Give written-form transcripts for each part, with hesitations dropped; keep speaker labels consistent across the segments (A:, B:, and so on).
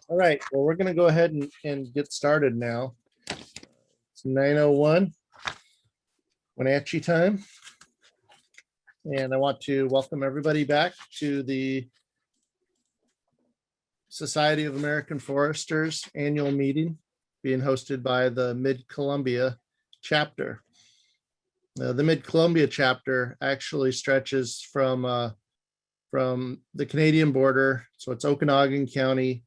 A: All right, well, we're going to go ahead and get started now. It's 9:01 Wenatchee time. And I want to welcome everybody back to the Society of American Foresters annual meeting being hosted by the Mid-Columbia chapter. The Mid-Columbia chapter actually stretches from the Canadian border. So it's Okanagan County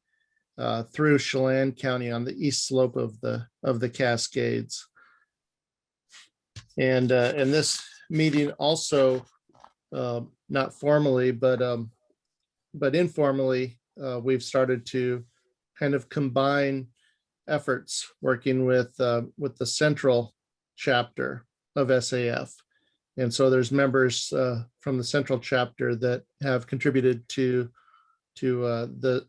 A: through Chelan County on the east slope of the Cascades. And this meeting also, not formally, but informally, we've started to kind of combine efforts working with the central chapter of SAF. And so there's members from the central chapter that have contributed to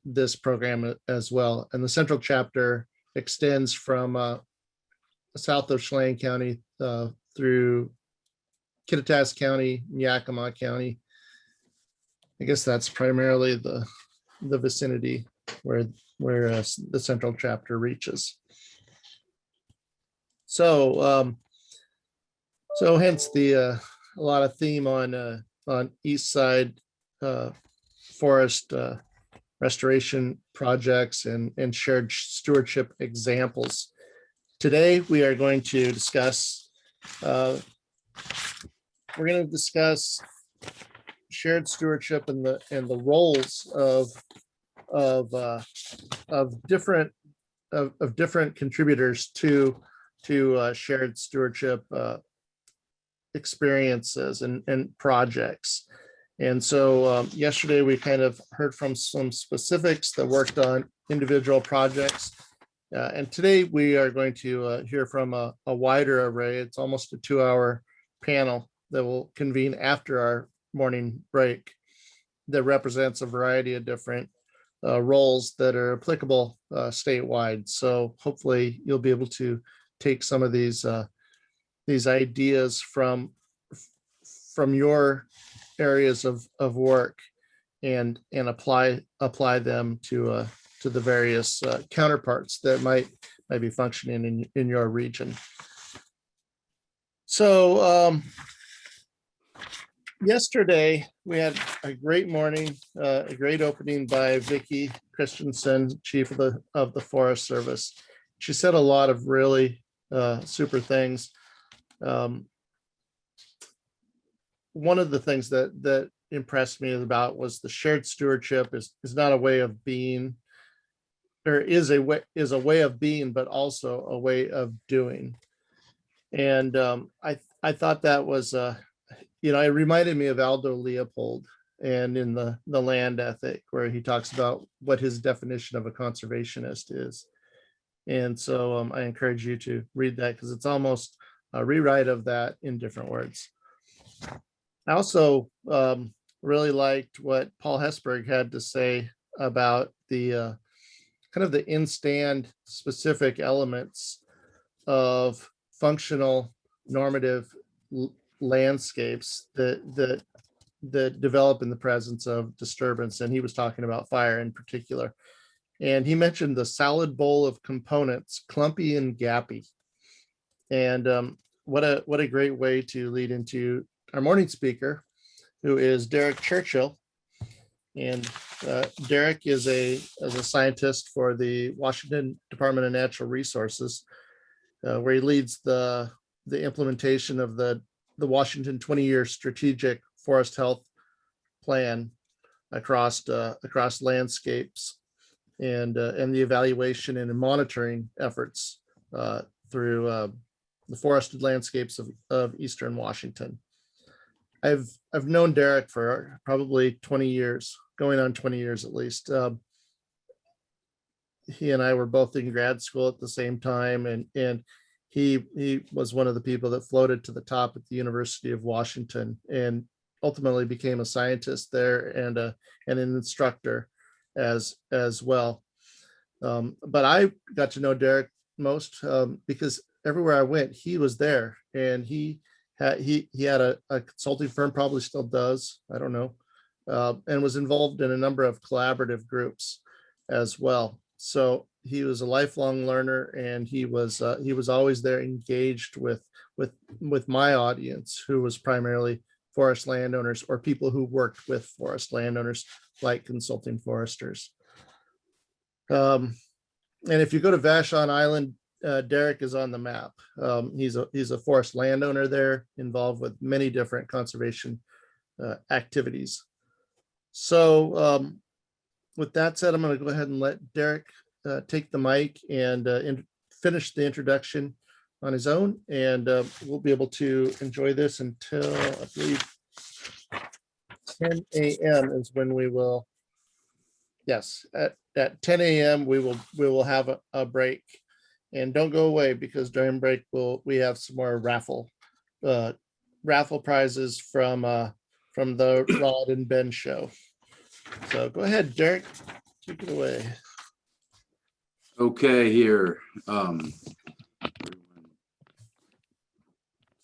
A: this program as well. And the central chapter extends from south of Chelan County through Kittitas County, Yakima County. I guess that's primarily the vicinity where the central chapter reaches. So hence a lot of theme on east side forest restoration projects and shared stewardship examples. Today we are going to discuss shared stewardship and the roles of different contributors to shared stewardship experiences and projects. And so yesterday we kind of heard from some specifics that worked on individual projects. And today we are going to hear from a wider array. It's almost a 2-hour panel that will convene after our morning break that represents a variety of different roles that are applicable statewide. So hopefully you'll be able to take some of these ideas from your areas of work and apply them to the various counterparts that might be functioning in your region. So yesterday we had a great morning, a great opening by Vicki Christensen, Chief of the Forest Service. She said a lot of really super things. One of the things that impressed me about was the shared stewardship is not a way of being, or is a way of being, but also a way of doing. And I thought that was it reminded me of Aldo Leopold and in the Land Ethic, where he talks about what his definition of a conservationist is. And so I encourage you to read that because it's almost a rewrite of that in different words. I also really liked what Paul Hesburgh had to say about the kind of the in-stand specific elements of functional normative landscapes that develop in the presence of disturbance. And he was talking about fire in particular. And he mentioned the salad bowl of components, clumpy and gappy. And what a great way to lead into our morning speaker, who is Derek Churchill. And Derek is a scientist for the Washington Department of Natural Resources, where he leads the implementation of the Washington 20-year strategic forest health plan across landscapes and the evaluation and monitoring efforts through the forested landscapes of Eastern Washington. I've known Derek for probably 20 years, going on 20 years at least. He and I were both in grad school at the same time, and he was one of the people that floated to the top at the University of Washington and ultimately became a scientist there and an instructor as well. But I got to know Derek most because everywhere I went, he was there, and he had a consulting firm, probably still does, I don't know, and was involved in a number of collaborative groups as well. So he was a lifelong learner, and he was always there, engaged with my audience, who was primarily forest landowners or people who worked with forest landowners, like consulting foresters. And if you go to Vashon Island, Derek is on the map. He's a forest landowner there, involved with many different conservation activities. So with that said, I'm going to go ahead and let Derek take the mic and finish the introduction on his own, and we'll be able to enjoy this until, I believe, 10 a.m. is when we will. Yes, at 10 a.m. we will have a break, and don't go away, because during break we have some more raffle prizes from the Rod and Ben show. So go ahead, Derek, take it away.
B: Okay, here.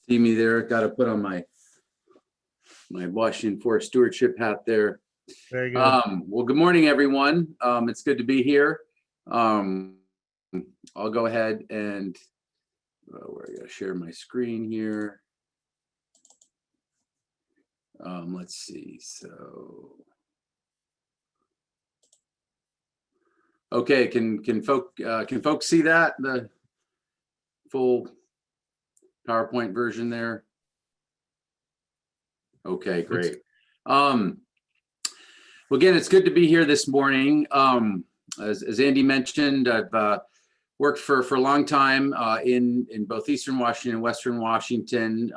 B: See me there? Got to put on my Washington Forest Stewardship hat there.
A: Very good.
B: Well, good morning, everyone. It's good to be here. I'll go ahead and we're going to share my screen here. Let's see. So, okay, can folks see that, the full PowerPoint version there? Okay, great. Well, again, it's good to be here this morning. As Andy mentioned, I've worked for a long time in both Eastern Washington and Western Washington,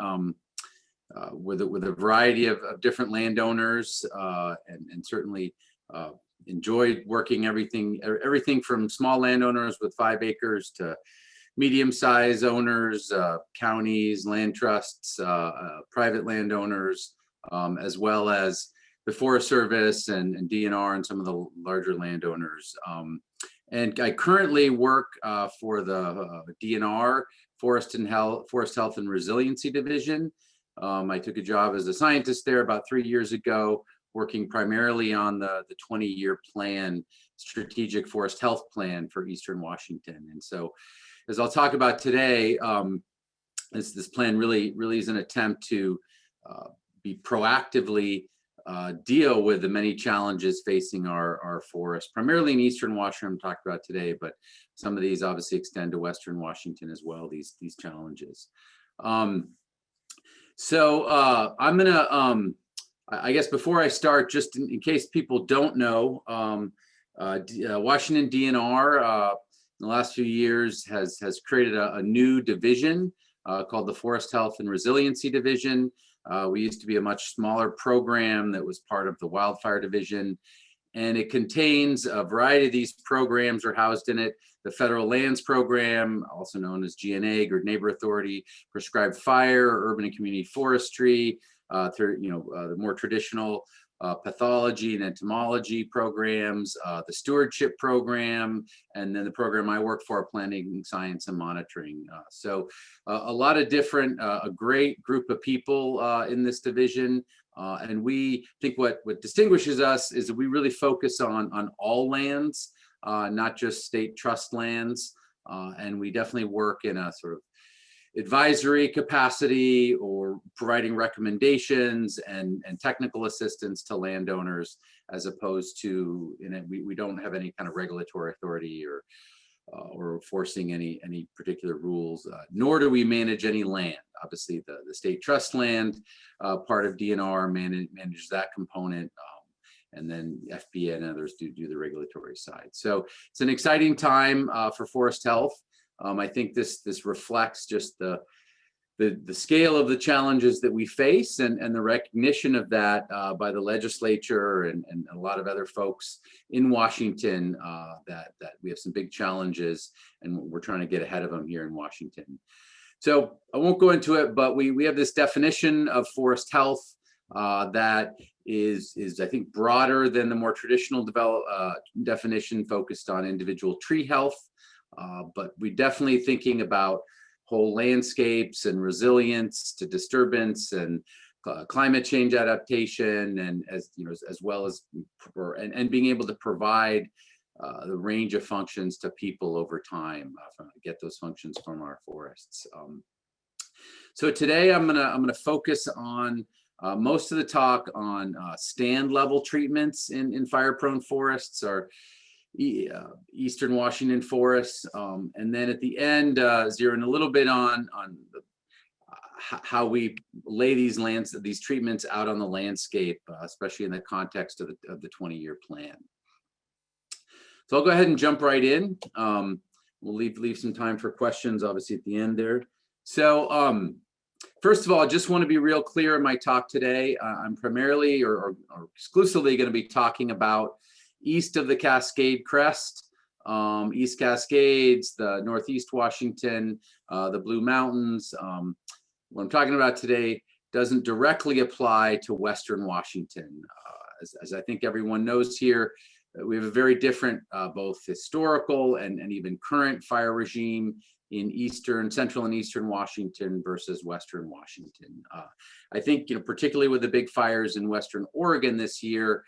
B: with a variety of different landowners, and certainly enjoyed working everything from small landowners with 5 acres to medium-sized owners, counties, land trusts, private landowners, as well as the Forest Service and DNR and some of the larger landowners. And I currently work for the DNR Forest Health and Resiliency Division. I took a job as a scientist there about 3 years ago, working primarily on the 20-year plan, strategic forest health plan for Eastern Washington. And so, as I'll talk about today, this plan really is an attempt to be proactively deal with the many challenges facing our forests, primarily in Eastern Washington, I'm talking about today, but some of these obviously extend to Western Washington as well, these challenges. So I'm gonna, I guess before I start, just in case people don't know, Washington DNR in the last few years has created a new division called the Forest Health and Resiliency Division. We used to be a much smaller program that was part of the Wildfire Division, and it contains a variety of these programs are housed in it. The Federal Lands Program, also known as GNA, Good Neighbor Authority, Prescribed Fire, Urban and Community Forestry, the more traditional pathology and entomology programs, the Stewardship program, and then the program I work for, Planning Science and Monitoring. So a lot of different, a great group of people in this division. And we think what distinguishes us is that we really focus on all lands, not just state trust lands. And we definitely work in a sort of advisory capacity or providing recommendations and technical assistance to landowners, as opposed to, we don't have any kind of regulatory authority or forcing any particular rules, nor do we manage any land. Obviously, the state trust land part of DNR manages that component, and then FBA and others do the regulatory side. So it's an exciting time for forest health. I think this reflects just the scale of the challenges that we face, and the recognition of that by the legislature and a lot of other folks in Washington, that we have some big challenges and we're trying to get ahead of them here in Washington. So I won't go into it, but we have this definition of forest health that is I think broader than the more traditional definition focused on individual tree health. But we definitely thinking about whole landscapes and resilience to disturbance and climate change adaptation, and as well as being able to provide the range of functions to people over time, get those functions from our forests. So today I'm gonna focus on most of the talk on stand level treatments in fire-prone forests, or Eastern Washington forests, and then at the end zeroing a little bit on how we lay these treatments out on the landscape, especially in the context of the 20-year plan. So I'll go ahead and jump right in. We'll leave some time for questions, obviously, at the end there. So first of all, I just want to be real clear in my talk today. I'm primarily or exclusively going to be talking about east of the Cascade Crest, East Cascades, the Northeast Washington, the Blue Mountains. What I'm talking about today doesn't directly apply to Western Washington. As I think everyone knows here, we have a very different both historical and even current fire regime in central and eastern Washington versus Western Washington. I think, particularly with the big fires in Western Oregon this year,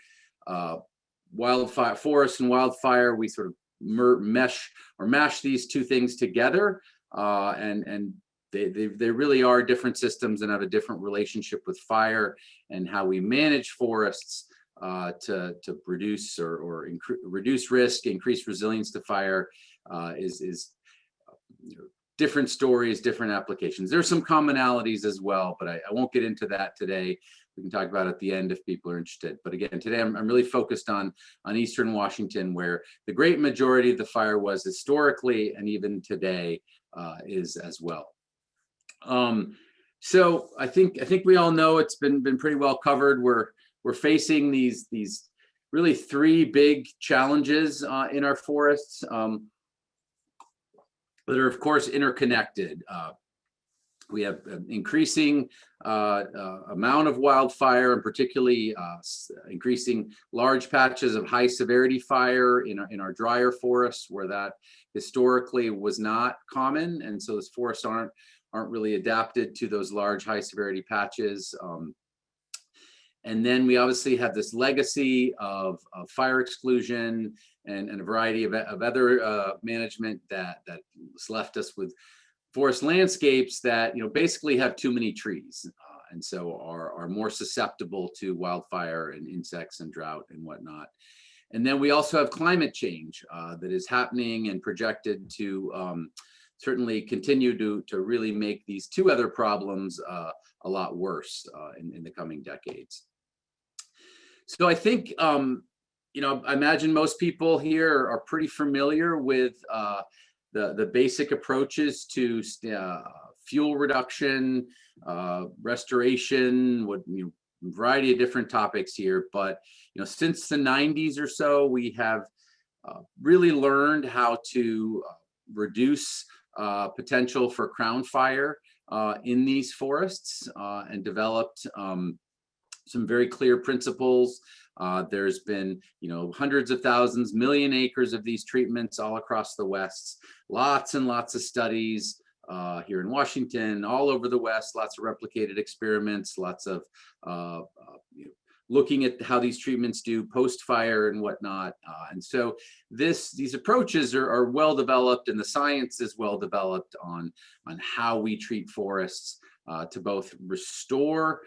B: wildfire, forest and wildfire, we sort of mash these two things together, and they really are different systems and have a different relationship with fire, and how we manage forests to reduce or reduce risk, increase resilience to fire is different stories, different applications. There's some commonalities as well, but I won't get into that today. We can talk about it at the end if people are interested. But again, today I'm really focused on Eastern Washington, where the great majority of the fire was historically, and even today is as well. So I think we all know it's been pretty well covered. We're facing these really three big challenges in our forests that are, of course, interconnected. We have an increasing amount of wildfire, and particularly increasing large patches of high severity fire in our drier forests, where that historically was not common, and so those forests aren't really adapted to those large high severity patches. And then we obviously have this legacy of fire exclusion and a variety of other management that's left us with forest landscapes that basically have too many trees, and so are more susceptible to wildfire and insects and drought and whatnot. And then we also have climate change that is happening and projected to certainly continue to really make these two other problems a lot worse in the coming decades. So I think, I imagine most people here are pretty familiar with the basic approaches to fuel reduction, restoration, variety of different topics here. But since the 90s or so, we have really learned how to reduce potential for crown fire in these forests, and developed some very clear principles. There's been, hundreds of thousands, million acres of these treatments all across the West, lots and lots of studies here in Washington, all over the West, lots of replicated experiments, lots of looking at how these treatments do post-fire and whatnot. And so these approaches are well developed, and the science is well developed on how we treat forests to both restore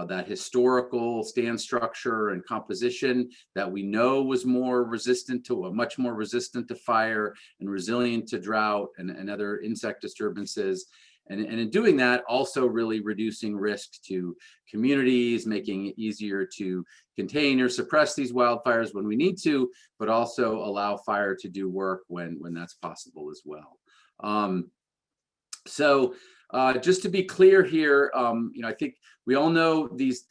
B: that historical stand structure and composition that we know was much more resistant to fire and resilient to drought and other insect disturbances. And in doing that, also really reducing risk to communities, making it easier to contain or suppress these wildfires when we need to, but also allow fire to do work when that's possible as well. So just to be clear here, I think we all know these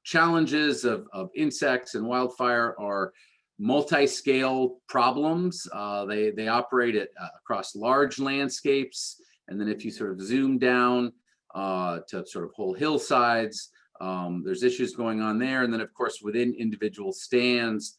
B: challenges of insects and wildfire are multi-scale problems. They operate across large landscapes. And then if you sort of zoom down to sort of whole hillsides, there's issues going on there. And then, of course, within individual stands,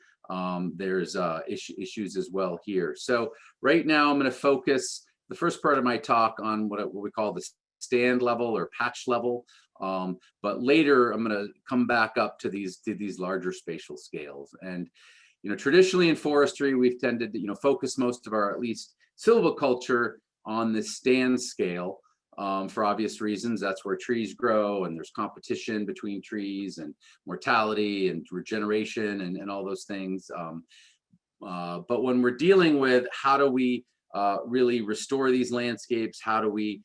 B: there's issues as well here. So right now, I'm going to focus the first part of my talk on what we call the stand level or patch level. But later, I'm going to come back up to these larger spatial scales. And traditionally in forestry, we've tended to, focus most of our, at least silviculture, on the stand scale, for obvious reasons. That's where trees grow, and there's competition between trees, and mortality and regeneration, and all those things. But when we're dealing with how do we really restore these landscapes, how do we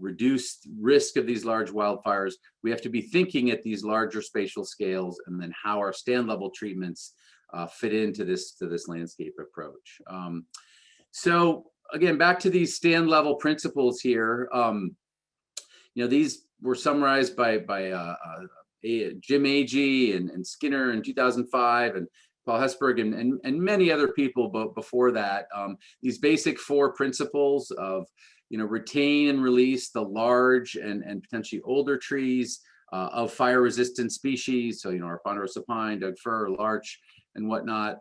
B: reduce risk of these large wildfires, we have to be thinking at these larger spatial scales, and then how our stand level treatments fit into this landscape approach. So again, back to these stand level principles here. These were summarized by Jim Agee and Skinner in 2005, and Paul Hesburgh and many other people before that. These basic 4 principles of retain and release the large and potentially older trees of fire-resistant species. So our ponderosa pine, Doug fir, larch, and whatnot.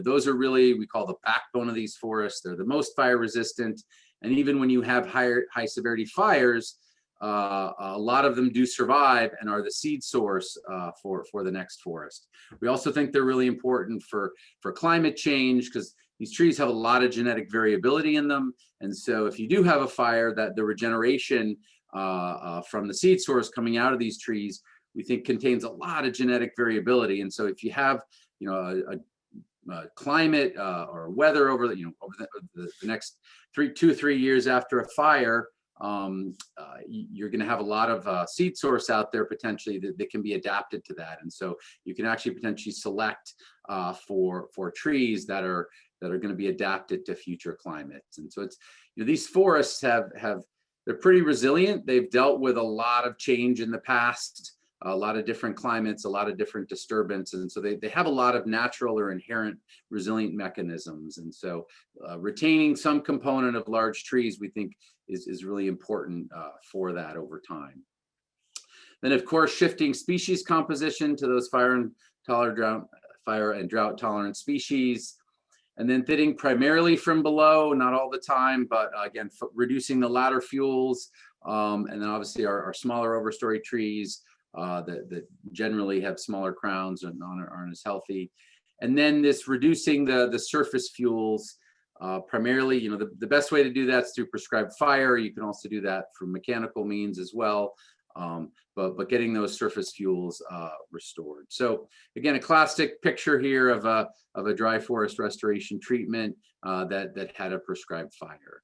B: Those are really, we call the backbone of these forests. They're the most fire-resistant, and even when you have high severity fires, a lot of them do survive and are the seed source for the next forest. We also think they're really important for climate change, because these trees have a lot of genetic variability in them. And so if you do have a fire, that the regeneration from the seed source coming out of these trees, we think contains a lot of genetic variability. And so if you have, a climate or weather over the next 2 or 3 years after a fire, you're going to have a lot of seed source out there potentially that can be adapted to that. And so you can actually potentially select for trees that are going to be adapted to future climates. And so it's, these forests they're pretty resilient. They've dealt with a lot of change in the past, a lot of different climates, a lot of different disturbance. And so they have a lot of natural or inherent resilient mechanisms. And so retaining some component of large trees, we think is really important for that over time. Then of course, shifting species composition to those fire and drought tolerant species. And then thinning primarily from below, not all the time, but again, reducing the ladder fuels. And then obviously our smaller overstory trees that generally have smaller crowns and aren't as healthy. And then this reducing the surface fuels, primarily, the best way to do that is through prescribed fire. You can also do that through mechanical means as well. But getting those surface fuels restored. So again, a classic picture here of a dry forest restoration treatment that had a prescribed fire.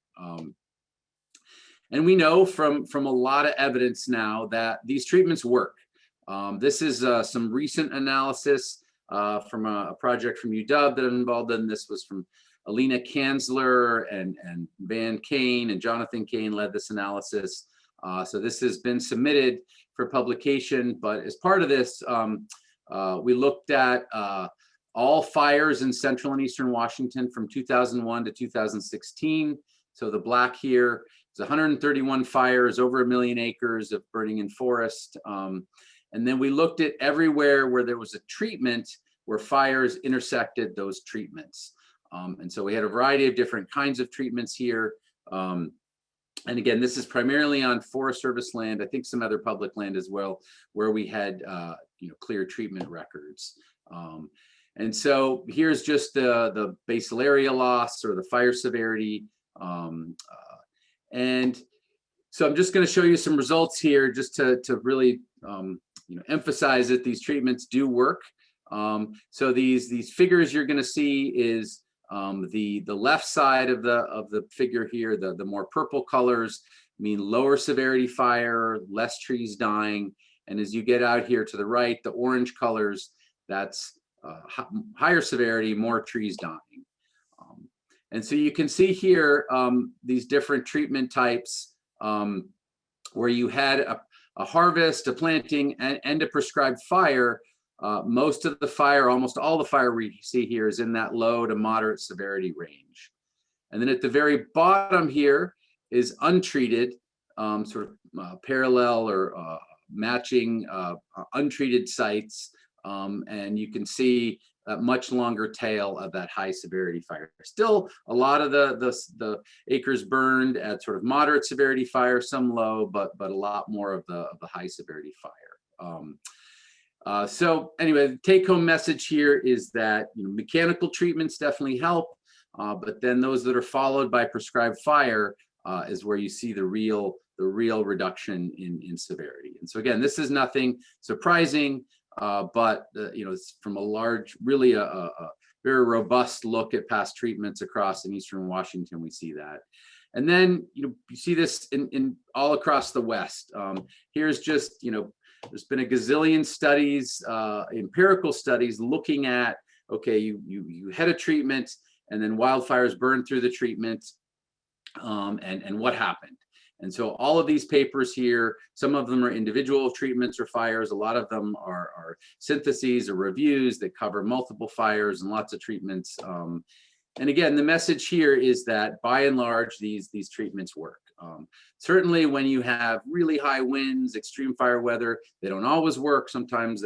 B: And we know from a lot of evidence now that these treatments work. This is some recent analysis from a project from UW that I'm involved in. This was from Alina Kanzler and Van Kane, and Jonathan Kane led this analysis. So this has been submitted for publication, but as part of this, we looked at all fires in central and eastern Washington from 2001 to 2016. So the black here is 131 fires, over 1 million acres of burning in forest. And then we looked at everywhere where there was a treatment where fires intersected those treatments. And so we had a variety of different kinds of treatments here. And again, this is primarily on Forest Service land, I think some other public land as well, where we had clear treatment records. And so here's just the basal area loss or the fire severity. And so I'm just going to show you some results here just to really emphasize that these treatments do work. So these figures you're going to see is the left side of the figure here, the more purple colors mean lower severity fire, less trees dying. And as you get out here to the right, the orange colors, that's higher severity, more trees dying. And so you can see here these different treatment types where you had a harvest, a planting, and a prescribed fire. Most of the fire, almost all the fire we see here is in that low to moderate severity range. And then at the very bottom here is untreated, sort of parallel or matching untreated sites. And you can see a much longer tail of that high severity fire. Still a lot of the acres burned at sort of moderate severity fire, some low, but a lot more of the high severity fire. So anyway, the take-home message here is that mechanical treatments definitely help, but then those that are followed by prescribed fire is where you see the real reduction in severity. And so again, this is nothing surprising, but it's from a large, really a very robust look at past treatments across in Eastern Washington. We see that. And then, you see this in all across the West. Here's just, there's been a gazillion studies, empirical studies looking at, okay, you had a treatment and then wildfires burned through the treatment, and what happened. And so all of these papers here, some of them are individual treatments or fires. A lot of them are syntheses or reviews that cover multiple fires and lots of treatments. And again, the message here is that by and large, these treatments work. Certainly when you have really high winds, extreme fire weather, they don't always work. Sometimes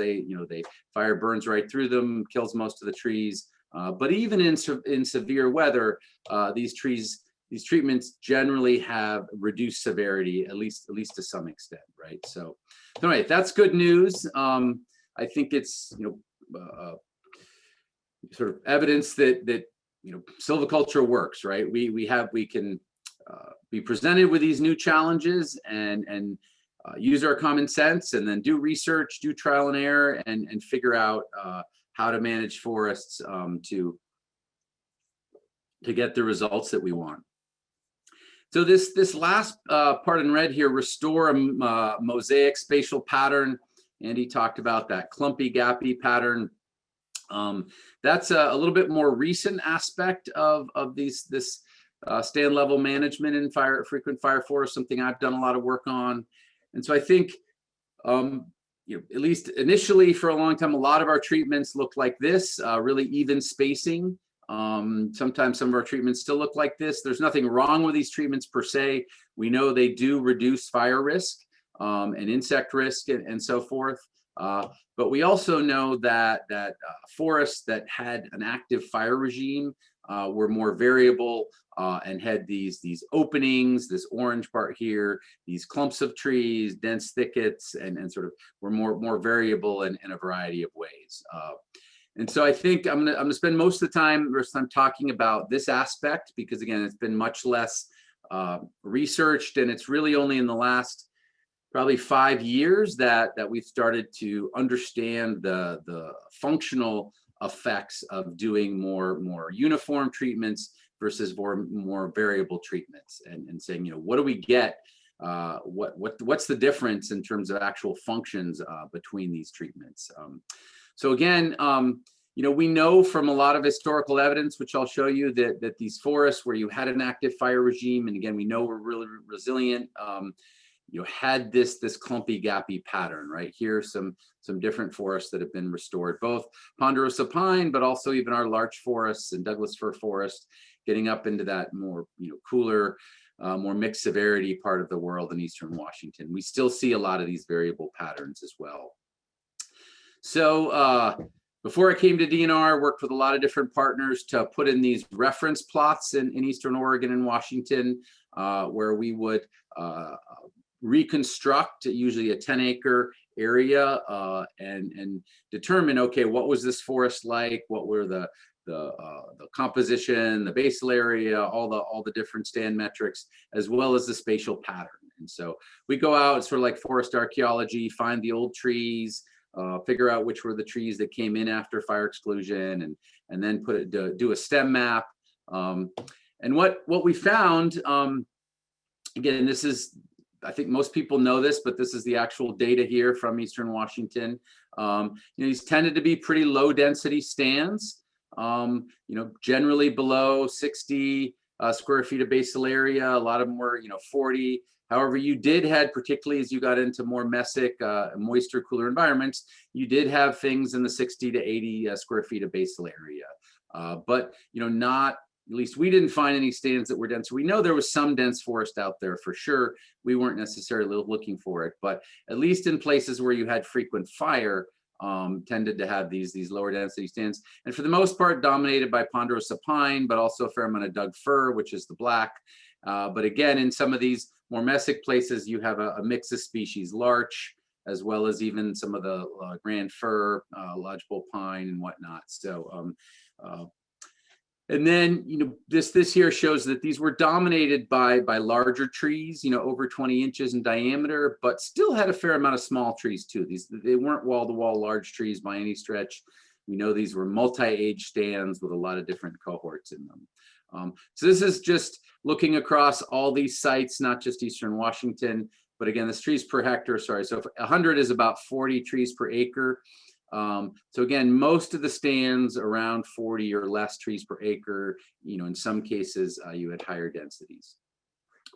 B: fire burns right through them, kills most of the trees. But even in severe weather, these treatments generally have reduced severity, at least to some extent, right? So, all right, that's good news. I think it's sort of evidence that silviculture works, right? We can be presented with these new challenges and use our common sense, and then do research, do trial and error, and figure out how to manage forests to get the results that we want. So this last part in red here, restore a mosaic spatial pattern. Andy talked about that clumpy, gappy pattern. That's a little bit more recent aspect of this stand level management in frequent fire forests, something I've done a lot of work on. And so I think, at least initially for a long time, a lot of our treatments looked like this, really even spacing. Sometimes some of our treatments still look like this. There's nothing wrong with these treatments per se. We know they do reduce fire risk and insect risk and so forth. But we also know that forests that had an active fire regime were more variable and had these openings, this orange part here, these clumps of trees, dense thickets, and sort of were more variable in a variety of ways. And so I think I'm gonna spend most of the time talking about this aspect, because again, it's been much less researched, and it's really only in the last probably 5 years that we've started to understand the functional effects of doing more uniform treatments versus more variable treatments, and saying, what do we get? What's the difference in terms of actual functions between these treatments? So again, we know from a lot of historical evidence, which I'll show you, that these forests where you had an active fire regime, and again, we know we're really resilient, had this clumpy, gappy pattern, right? Here, some different forests that have been restored, both ponderosa pine, but also even our larch forests and Douglas fir forest, getting up into that more, cooler, more mixed severity part of the world in Eastern Washington. We still see a lot of these variable patterns as well. So before I came to DNR, I worked with a lot of different partners to put in these reference plots in Eastern Oregon and Washington, where we would reconstruct usually a 10-acre area and determine, okay, what was this forest like? What were the composition, the basal area, all the different stand metrics, as well as the spatial pattern. And so we go out, sort of like forest archaeology, find the old trees, figure out which were the trees that came in after fire exclusion, and then do a stem map. And what we found, again, this is, I think most people know this, but this is the actual data here from Eastern Washington. These tended to be pretty low density stands, generally below 60 square feet of basal area. A lot of them were, 40. However, you did have, particularly as you got into more mesic, moister, cooler environments, you did have things in the 60 to 80 square feet of basal area. But, not, at least we didn't find any stands that were dense. We know there was some dense forest out there for sure. We weren't necessarily looking for it, but at least in places where you had frequent fire, tended to have these lower density stands, and for the most part dominated by ponderosa pine, but also a fair amount of Doug fir, which is the black. But again, in some of these more mesic places, you have a mix of species, larch, as well as even some of the grand fir, lodgepole pine and whatnot. So, and then, this here shows that these were dominated by larger trees, over 20 inches in diameter, but still had a fair amount of small trees too. They weren't wall-to-wall large trees by any stretch. We know these were multi-age stands with a lot of different cohorts in them. So this is just looking across all these sites, not just Eastern Washington, but again, this trees per hectare, sorry. So 100 is about 40 trees per acre. So again, most of the stands around 40 or less trees per acre, in some cases you had higher densities.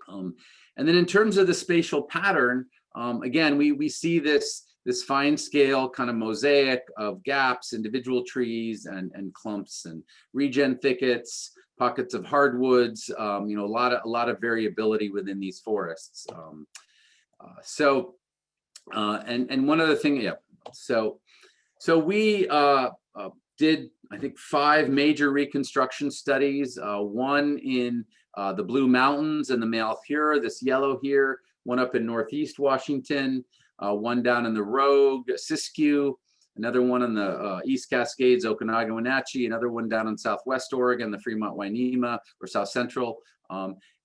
B: And then in terms of the spatial pattern, again, we see this fine scale kind of mosaic of gaps, individual trees and clumps and regen thickets, pockets of hardwoods, a lot of variability within these forests. And one other thing, so we did, I think, 5 major reconstruction studies, one in the Blue Mountains and the Malheur, this yellow here, one up in Northeast Washington, one down in the Rogue, Siskiyou, another one in the East Cascades, Okanagan, Wenatchee, another one down in Southwest Oregon, the Fremont, Wainema, or South Central.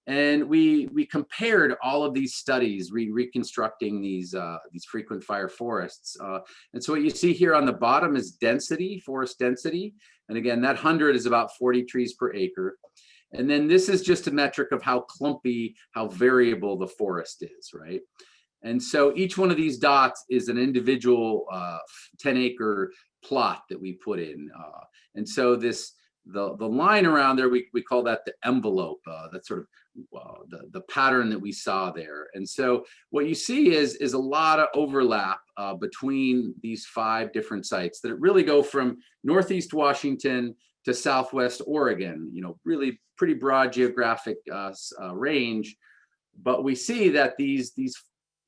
B: And we compared all of these studies, reconstructing these frequent fire forests. And so what you see here on the bottom is density, forest density. And again, that 100 is about 40 trees per acre. And then this is just a metric of how clumpy, how variable the forest is, right? And so each one of these dots is an individual 10-acre plot that we put in. And so the line around there, we call that the envelope, that's sort of the pattern that we saw there. And so what you see is a lot of overlap between these 5 different sites that really go from Northeast Washington to Southwest Oregon, really pretty broad geographic range. But we see that these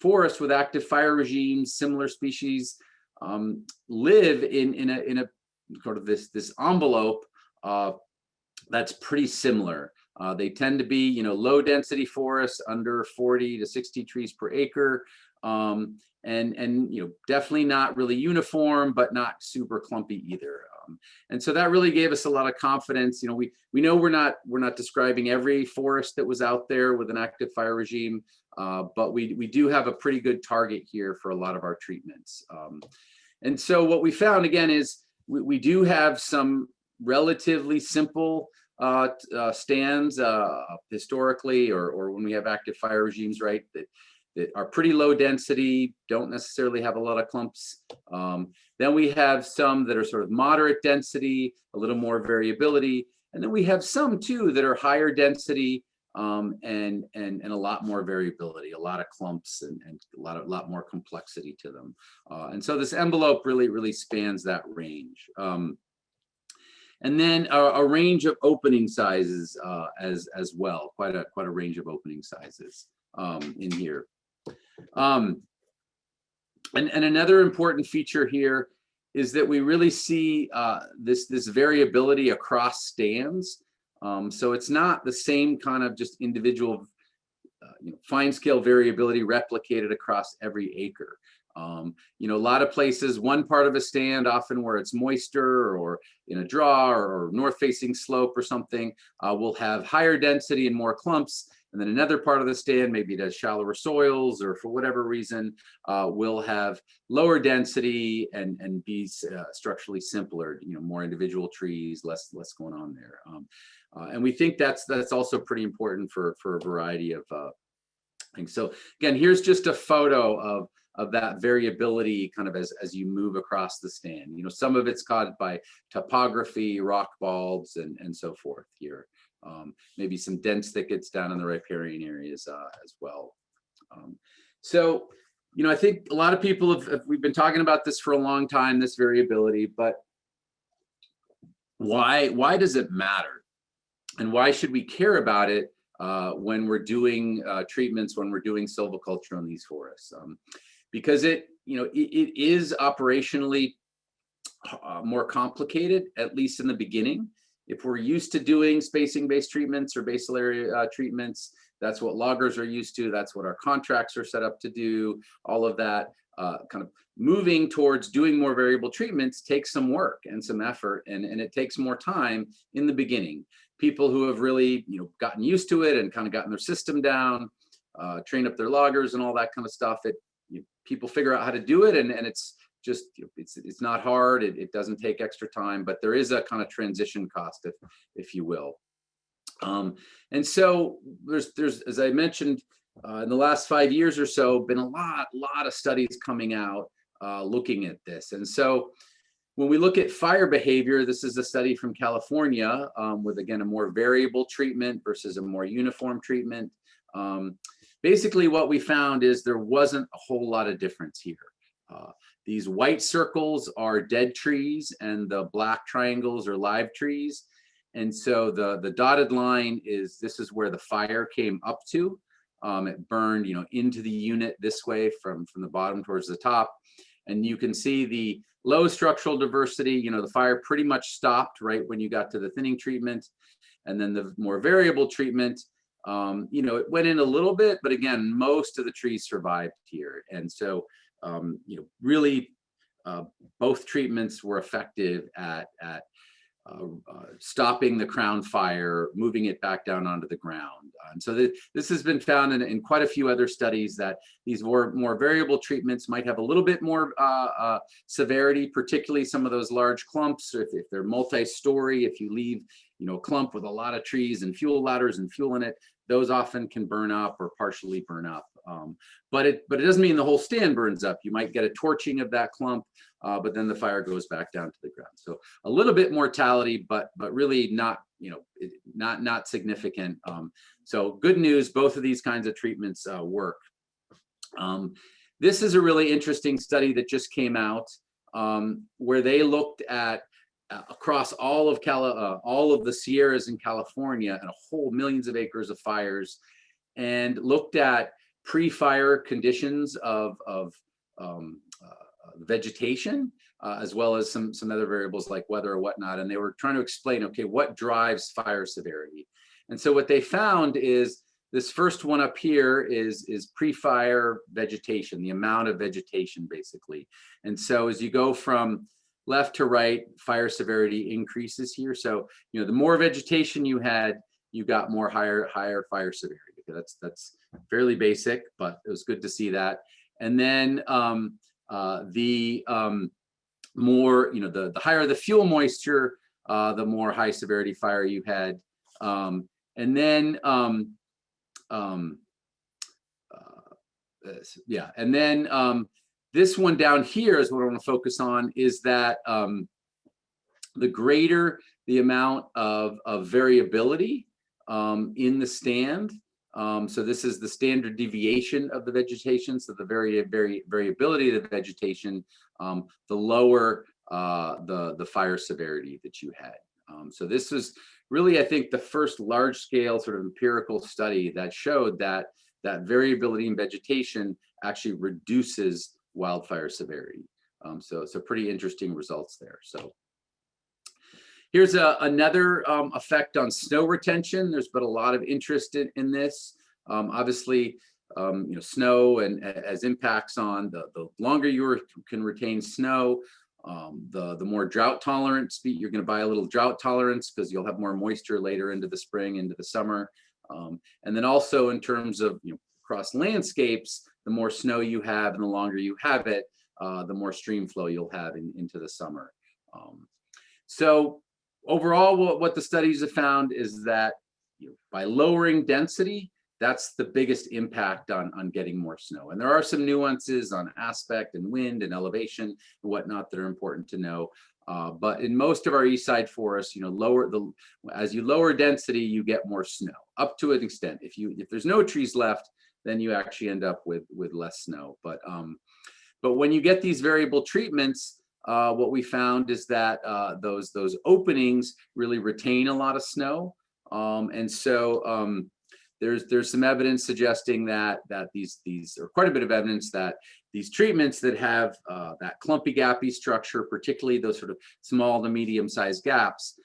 B: forests with active fire regimes, similar species, live in a sort of this envelope that's pretty similar. They tend to be, low density forests, under 40 to 60 trees per acre, and definitely not really uniform, but not super clumpy either. And so that really gave us a lot of confidence. We know we're not describing every forest that was out there with an active fire regime, but we do have a pretty good target here for a lot of our treatments. And so what we found again is we do have some relatively simple stands historically, or when we have active fire regimes, right, that are pretty low density, don't necessarily have a lot of clumps. Then we have some that are sort of moderate density, a little more variability. And then we have some too that are higher density and a lot more variability, a lot of clumps and a lot more complexity to them. And so this envelope really spans that range. And then a range of opening sizes as well, quite a range of opening sizes in here. And another important feature here is that we really see this variability across stands. So it's not the same kind of just individual fine scale variability replicated across every acre. A lot of places, one part of a stand, often where it's moister or in a draw or north facing slope or something, will have higher density and more clumps. And then another part of the stand, maybe it has shallower soils or for whatever reason, will have lower density and be structurally simpler, more individual trees, less going on there. And we think that's also pretty important for a variety of things. So again, here's just a photo of that variability kind of as you move across the stand. Some of it's caused by topography, rock balls, and so forth here. Maybe some dense thickets down in the riparian areas as well. So, I think a lot of people we've been talking about this for a long time, this variability, but why does it matter? And why should we care about it when we're doing treatments, when we're doing silviculture on these forests? Because it is operationally more complicated, at least in the beginning. If we're used to doing spacing-based treatments or basal area treatments, that's what loggers are used to. That's what our contracts are set up to do, all of that. kind of moving towards doing more variable treatments takes some work and some effort, and it takes more time in the beginning. People who have really, gotten used to it and kind of gotten their system down, trained up their loggers and all that kind of stuff, people figure out how to do it, and it's just, it's not hard. It doesn't take extra time, but there is a kind of transition cost, if you will. And so there's, as I mentioned, in the last 5 years or so, been a lot of studies coming out looking at this. And so when we look at fire behavior, this is a study from California with, again, a more variable treatment versus a more uniform treatment. Basically, what we found is there wasn't a whole lot of difference here. These white circles are dead trees, and the black triangles are live trees. And so the dotted line this is where the fire came up to. It burned, into the unit this way from the bottom towards the top. And you can see the low structural diversity, the fire pretty much stopped right when you got to the thinning treatment. And then the more variable treatment, it went in a little bit, but again, most of the trees survived here. And so, really, both treatments were effective at stopping the crown fire, moving it back down onto the ground. And so this has been found in quite a few other studies, that these more variable treatments might have a little bit more severity, particularly some of those large clumps. If they're multi-story, if you leave a clump with a lot of trees and fuel ladders and fuel in it, those often can burn up or partially burn up. But it doesn't mean the whole stand burns up. You might get a torching of that clump, but then the fire goes back down to the ground. So a little bit mortality, but really not not significant. So good news, both of these kinds of treatments work. This is a really interesting study that just came out, where they looked at across all of the Sierras in California and a whole millions of acres of fires, and looked at pre-fire conditions of vegetation, as well as some other variables like weather or whatnot. And they were trying to explain, okay, what drives fire severity? And so what they found is this first one up here is pre-fire vegetation, the amount of vegetation, basically. And so as you go from left to right, fire severity increases here. So, the more vegetation you had, you got more higher fire severity. That's fairly basic, but it was good to see that. And then the more, the higher the fuel moisture, the more high severity fire you had. And then this one down here is what I want to focus on, is that the greater the amount of variability in the stand. So this is the standard deviation of the vegetation. So the variability of the vegetation, the lower the fire severity that you had. So this was really, I think, the first large scale sort of empirical study that showed that variability in vegetation actually reduces wildfire severity. So pretty interesting results there. So here's another effect on snow retention. There's been a lot of interest in this. Obviously, snow and as impacts on the longer you can retain snow, the more drought tolerant. You're going to buy a little drought tolerance because you'll have more moisture later into the spring, into the summer. And then also in terms of across landscapes, the more snow you have and the longer you have it, the more stream flow you'll have into the summer. So overall, what the studies have found is that by lowering density, that's the biggest impact on getting more snow. And there are some nuances on aspect and wind and elevation and whatnot that are important to know. But in most of our east side forests, as you lower density, you get more snow up to an extent. If there's no trees left, then you actually end up with less snow. But when you get these variable treatments, what we found is that those openings really retain a lot of snow. And so there's some evidence suggesting that these or quite a bit of evidence that these treatments that have that clumpy gappy structure, particularly those sort of small to medium sized gaps,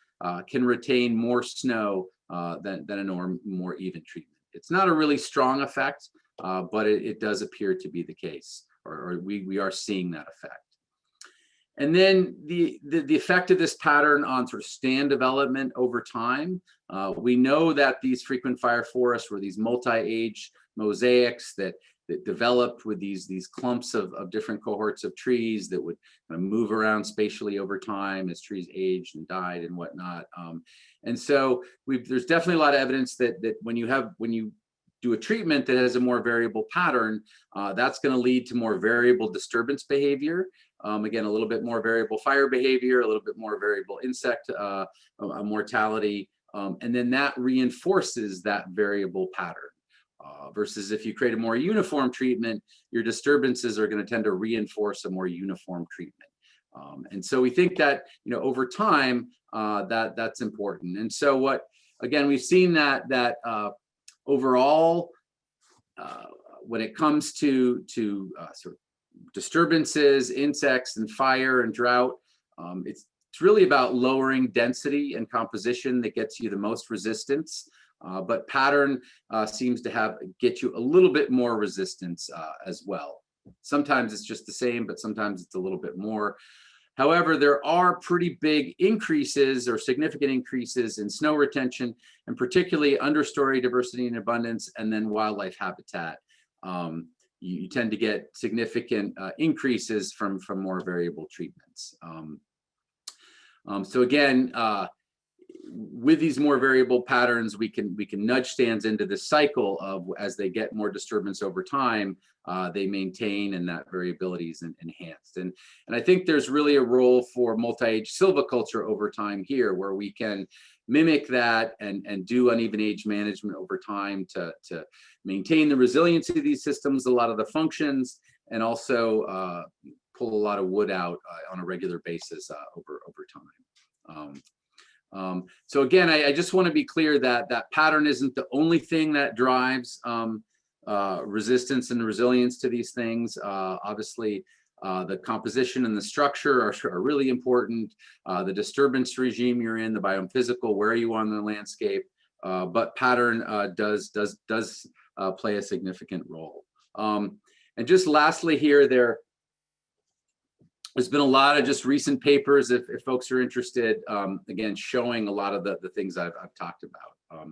B: can retain more snow than a more even treatment. It's not a really strong effect, but it does appear to be the case, or we are seeing that effect. And then the effect of this pattern on sort of stand development over time. We know that these frequent fire forests were these multi-age mosaics that developed with these clumps of different cohorts of trees that would kind of move around spatially over time as trees aged and died and whatnot. And so there's definitely a lot of evidence that when you do a treatment that has a more variable pattern, that's going to lead to more variable disturbance behavior. Again, a little bit more variable fire behavior, a little bit more variable insect mortality, and then that reinforces that variable pattern. Versus if you create a more uniform treatment, your disturbances are going to tend to reinforce a more uniform treatment. And so we think that, over time, that's important. And so again, we've seen that overall, when it comes to sort of disturbances, insects, and fire and drought, it's really about lowering density and composition that gets you the most resistance. But pattern seems to get you a little bit more resistance as well. Sometimes it's just the same, but sometimes it's a little bit more. However, there are pretty big increases or significant increases in snow retention, and particularly understory diversity and abundance, and then wildlife habitat. You tend to get significant increases from more variable treatments. So again, with these more variable patterns, we can nudge stands into this cycle of, as they get more disturbance over time, they maintain, and that variability is enhanced. And I think there's really a role for multi-age silviculture over time here, where we can mimic that and do uneven age management over time to maintain the resiliency of these systems, a lot of the functions, and also pull a lot of wood out on a regular basis over time. So again, I just want to be clear that pattern isn't the only thing that drives resistance and resilience to these things. Obviously, the composition and the structure are really important. The disturbance regime you're in, the biophysical, where are you on the landscape? But pattern does play a significant role. And just lastly here, there's been a lot of just recent papers, if folks are interested, again, showing a lot of the things I've talked about.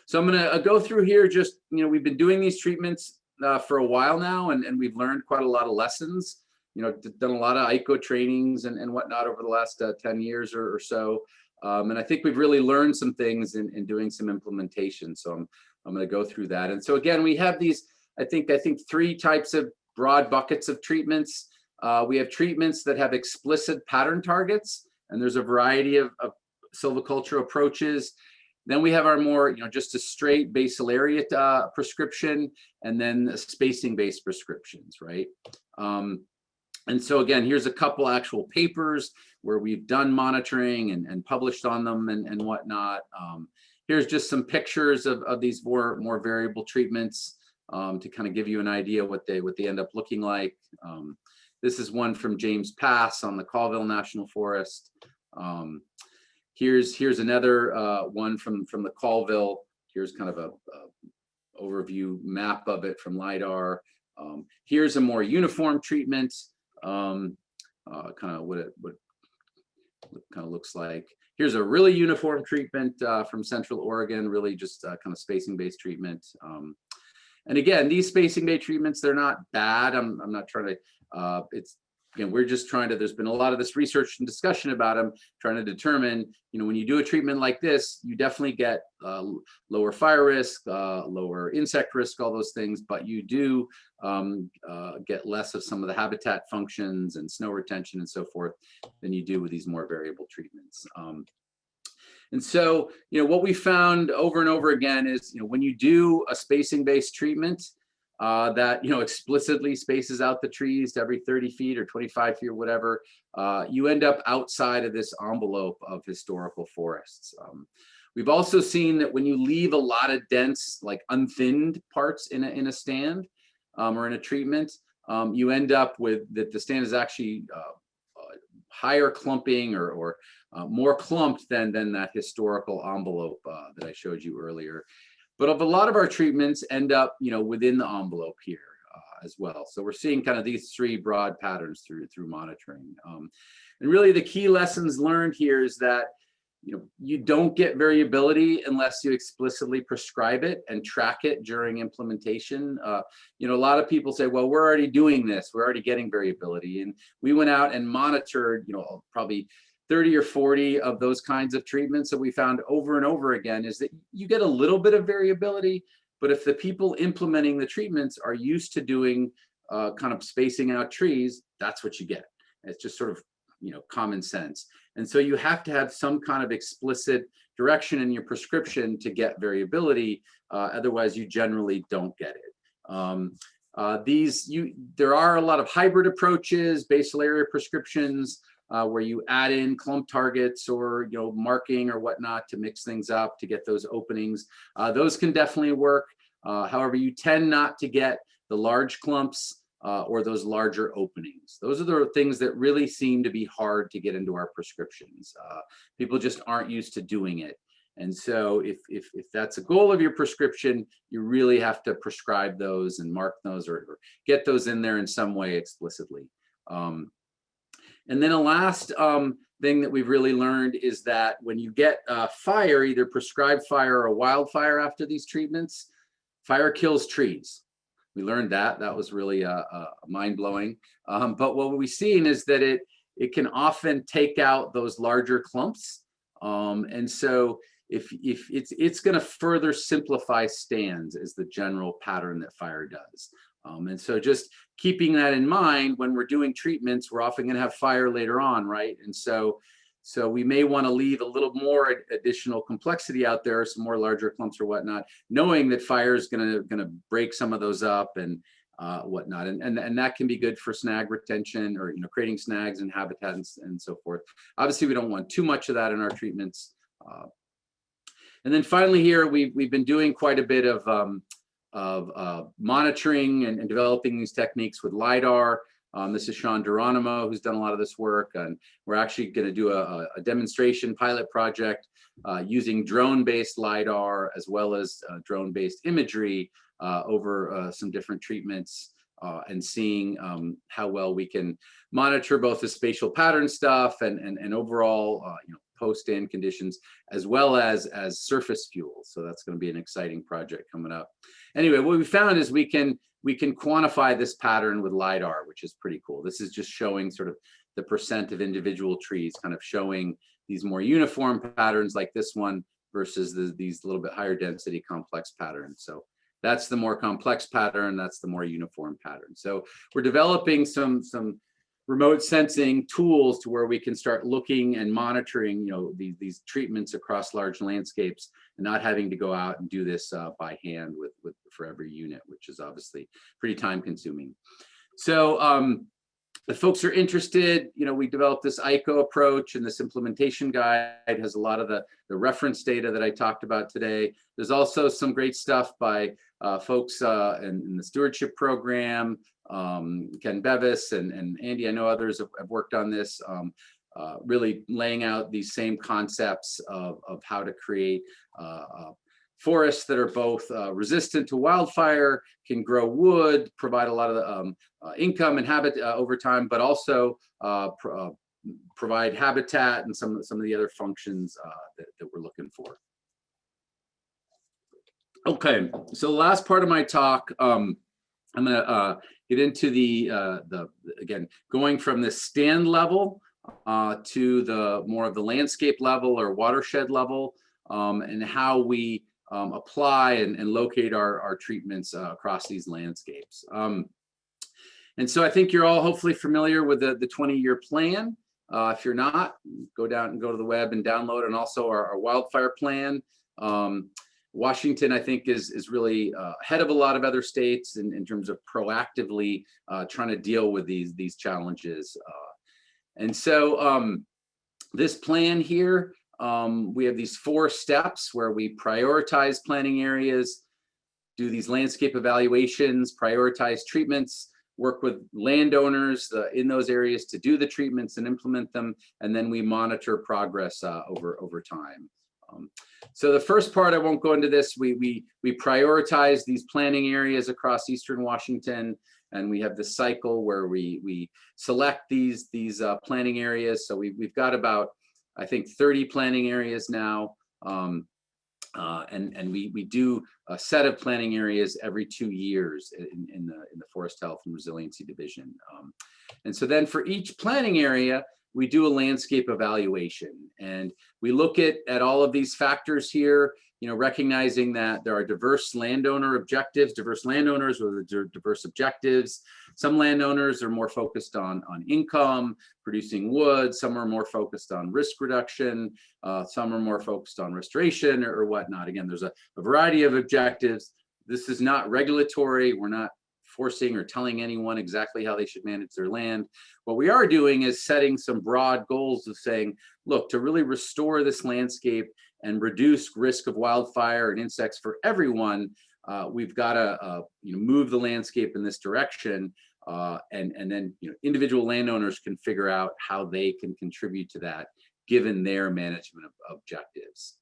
B: So I'm going to go through here. Just, we've been doing these treatments for a while now, and we've learned quite a lot of lessons. Done a lot of ICO trainings and whatnot over the last 10 years or so. And I think we've really learned some things in doing some implementation. So I'm going to go through that. And so again, we have these, I think 3 types of broad buckets of treatments. We have treatments that have explicit pattern targets, and there's a variety of silviculture approaches. Then we have our more, just a straight basal area prescription, and then spacing-based prescriptions, right? And so again, here's a couple actual papers where we've done monitoring and published on them and whatnot. Here's just some pictures of these more variable treatments to kind of give you an idea what they end up looking like. This is one from James Pass on the Colville National Forest. Here's another one from the Colville. Here's kind of a overview map of it from LiDAR. Here's a more uniform treatment, kind of what it kind of looks like. Here's a really uniform treatment from Central Oregon, really just kind of spacing-based treatment. And again, these spacing-based treatments, they're not bad. I'm not trying to, we're just trying to, there's been a lot of this research and discussion about them, trying to determine, when you do a treatment like this, you definitely get lower fire risk, lower insect risk, all those things, but you do get less of some of the habitat functions and snow retention and so forth than you do with these more variable treatments. And so, what we found over and over again is, when you do a spacing-based treatment, that explicitly spaces out the trees to every 30 feet or 25 feet or whatever, you end up outside of this envelope of historical forests. We've also seen that when you leave a lot of dense, like unthinned parts in a stand or in a treatment, you end up with that the stand is actually higher clumping or more clumped than that historical envelope that I showed you earlier. But a lot of our treatments end up, within the envelope here. as well. So we're seeing kind of these three broad patterns through monitoring. And really the key lessons learned here is that you don't get variability unless you explicitly prescribe it and track it during implementation. A lot of people say, well, we're already doing this, we're already getting variability. And we went out and monitored, probably 30 or 40 of those kinds of treatments that we found over and over again is that you get a little bit of variability, but if the people implementing the treatments are used to doing kind of spacing out trees, that's what you get. It's just sort of common sense. And so you have to have some kind of explicit direction in your prescription to get variability. Otherwise, you generally don't get it. There are a lot of hybrid approaches, basal area prescriptions, where you add in clump targets or marking or whatnot to mix things up to get those openings. Those can definitely work. However, you tend not to get the large clumps or those larger openings. Those are the things that really seem to be hard to get into our prescriptions. People just aren't used to doing it. And so if that's a goal of your prescription, you really have to prescribe those and mark those or get those in there in some way explicitly. And then a last thing that we've really learned is that when you get fire, either prescribed fire or wildfire after these treatments, fire kills trees. We learned that. That was really mind-blowing. But what we've seen is that it can often take out those larger clumps. And so if it's going to further simplify stands is the general pattern that fire does. And so just keeping that in mind when we're doing treatments, we're often going to have fire later on, right? And so we may want to leave a little more additional complexity out there, some more larger clumps or whatnot, knowing that fire is going to break some of those up and whatnot. And that can be good for snag retention or creating snags and habitats and so forth. Obviously, we don't want too much of that in our treatments. And then finally here, we've been doing quite a bit of monitoring and developing these techniques with LiDAR. This is Sean Geronimo, who's done a lot of this work, and we're actually going to do a demonstration pilot project using drone-based LiDAR as well as drone-based imagery over some different treatments and seeing how well we can monitor both the spatial pattern stuff and overall post-stand conditions, as well as surface fuels. So that's going to be an exciting project coming up. Anyway, what we found is we can quantify this pattern with LiDAR, which is pretty cool. This is just showing sort of the percent of individual trees, kind of showing these more uniform patterns like this one versus these little bit higher density complex patterns. So that's the more complex pattern, that's the more uniform pattern. So we're developing some remote sensing tools to where we can start looking and monitoring, these treatments across large landscapes and not having to go out and do this by hand for every unit, which is obviously pretty time consuming. So if folks are interested, we developed this ICO approach, and this implementation guide has a lot of the reference data that I talked about today. There's also some great stuff by folks in the stewardship program, Ken Bevis and Andy, I know others have worked on this, really laying out these same concepts of how to create forests that are both resistant to wildfire, can grow wood, provide a lot of the income and habit over time, but also provide habitat and some of the other functions that we're looking for. Okay, so the last part of my talk, I'm going to get into the again, going from the stand level to the more of the landscape level or watershed level, and how we apply and locate our treatments across these landscapes. And so I think you're all hopefully familiar with the 20-year plan. If you're not, go to the web and download, and also our wildfire plan. Washington, I think, is really ahead of a lot of other states in terms of proactively trying to deal with these challenges. And so this plan here, we have these 4 steps where we prioritize planning areas, do these landscape evaluations, prioritize treatments, work with landowners in those areas to do the treatments and implement them, and then we monitor progress over time. So the first part, I won't go into this. We prioritize these planning areas across Eastern Washington, and we have this cycle where we select these planning areas. So we've got about, I think, 30 planning areas now. And we do a set of planning areas every 2 years in the Forest Health and Resiliency Division. And so then for each planning area, we do a landscape evaluation, and we look at all of these factors here, recognizing that there are diverse landowner objectives, diverse landowners with diverse objectives. Some landowners are more focused on income, producing wood. Some are more focused on risk reduction. Some are more focused on restoration or whatnot. Again, there's a variety of objectives. This is not regulatory. We're not forcing or telling anyone exactly how they should manage their land. What we are doing is setting some broad goals of saying, look, to really restore this landscape and reduce risk of wildfire and insects for everyone, we've got to move the landscape in this direction, and then individual landowners can figure out how they can contribute to that given their management objectives.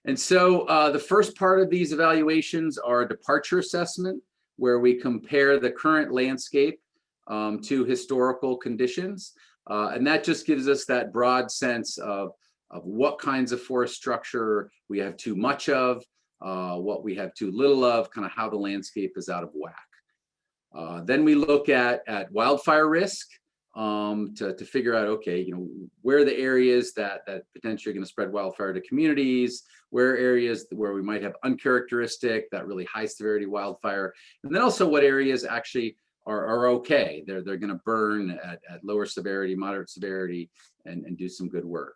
B: And so the first part of these evaluations are a departure assessment, where we compare the current landscape to historical conditions. And that just gives us that broad sense of what kinds of forest structure we have too much of, what we have too little of, kind of how the landscape is out of whack. Then we look at wildfire risk to figure out, okay, where are the areas that potentially are going to spread wildfire to communities, where are areas where we might have uncharacteristic, that really high severity wildfire, and then also what areas actually are okay. They're going to burn at lower severity, moderate severity, and do some good work.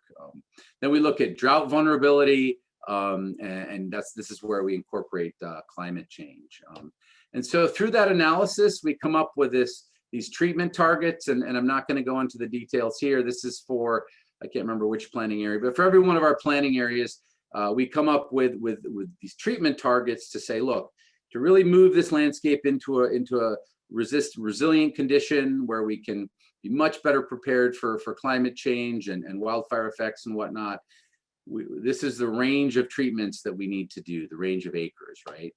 B: Then we look at drought vulnerability, and this is where we incorporate climate change. And so through that analysis, we come up with these treatment targets, and I'm not going to go into the details here. This is for, I can't remember which planning area, but for every one of our planning areas, we come up with these treatment targets to say, look, to really move this landscape into a resilient condition where we can be much better prepared for climate change and wildfire effects and whatnot. This is the range of treatments that we need to do, the range of acres, right?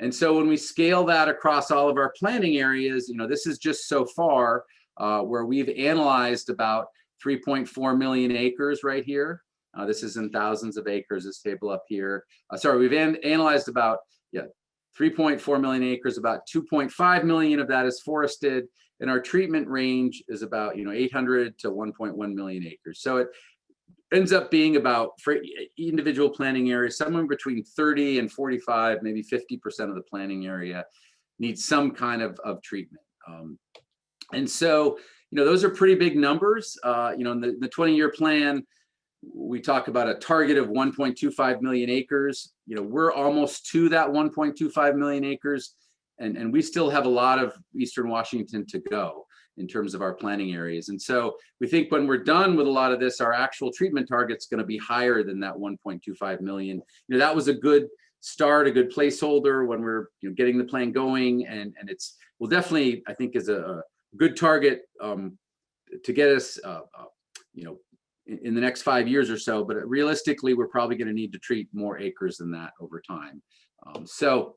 B: And so when we scale that across all of our planning areas, this is just so far where we've analyzed about 3.4 million acres right here. This is in thousands of acres, this table up here. Sorry, we've analyzed about 3.4 million acres, about 2.5 million of that is forested, and our treatment range is about 800 to 1.1 million acres. So it ends up being about, for individual planning areas, somewhere between 30 and 45, maybe 50% of the planning area needs some kind of treatment. And so, those are pretty big numbers. In the 20-year plan, we talk about a target of 1.25 million acres. We're almost to that 1.25 million acres, and we still have a lot of Eastern Washington to go in terms of our planning areas. And so we think when we're done with a lot of this, our actual treatment target's going to be higher than that 1.25 million. that was a good start, a good placeholder when we're getting the plan going, and it's will definitely, I think, is a good target to get us in the next 5 years or so. But realistically, we're probably going to need to treat more acres than that over time. So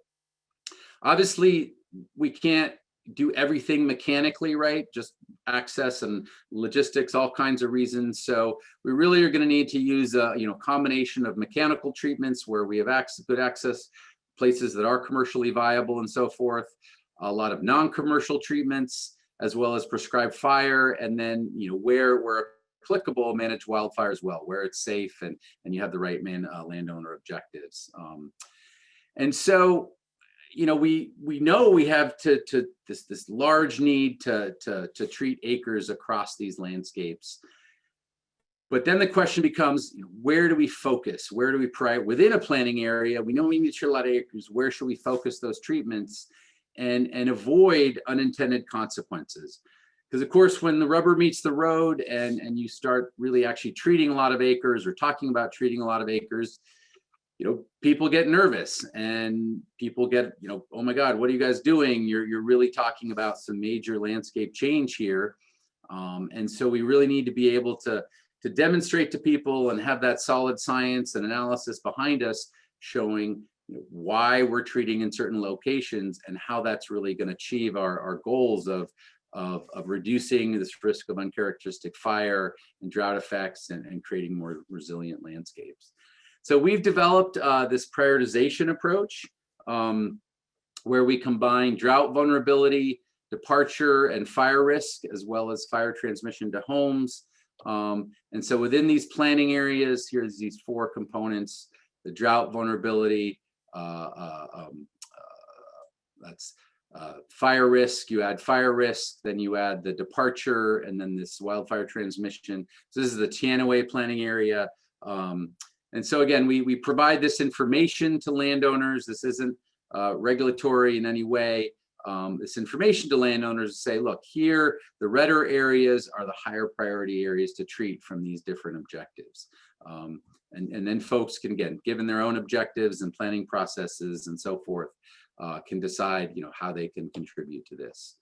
B: obviously we can't do everything mechanically, right? Just access and logistics, all kinds of reasons. So we really are going to need to use a combination of mechanical treatments where we have good access, places that are commercially viable and so forth, a lot of non-commercial treatments, as well as prescribed fire, and then where applicable, manage wildfire as well, where it's safe and you have the right landowner objectives. And so we know we have this large need to treat acres across these landscapes. But then the question becomes, where do we focus? Where do we prioritize within a planning area? We know we need to treat a lot of acres. Where should we focus those treatments and avoid unintended consequences? Because of course, when the rubber meets the road and you start really actually treating a lot of acres or talking about treating a lot of acres, people get nervous and people get, oh my God, what are you guys doing? You're really talking about some major landscape change here. And so we really need to be able to demonstrate to people and have that solid science and analysis behind us showing why we're treating in certain locations and how that's really going to achieve our goals of reducing this risk of uncharacteristic fire and drought effects and creating more resilient landscapes. So we've developed this prioritization approach where we combine drought vulnerability, departure, and fire risk, as well as fire transmission to homes. And so within these planning areas, here's these 4 components: the drought vulnerability, that's fire risk, you add fire risk, then you add the departure, and then this wildfire transmission. So this is the Teanaway planning area. And so again, we provide this information to landowners. This isn't regulatory in any way. This information to landowners to say, look, here, the redder areas are the higher priority areas to treat from these different objectives. And then folks can, again, given their own objectives and planning processes and so forth, can decide, how they can contribute to this.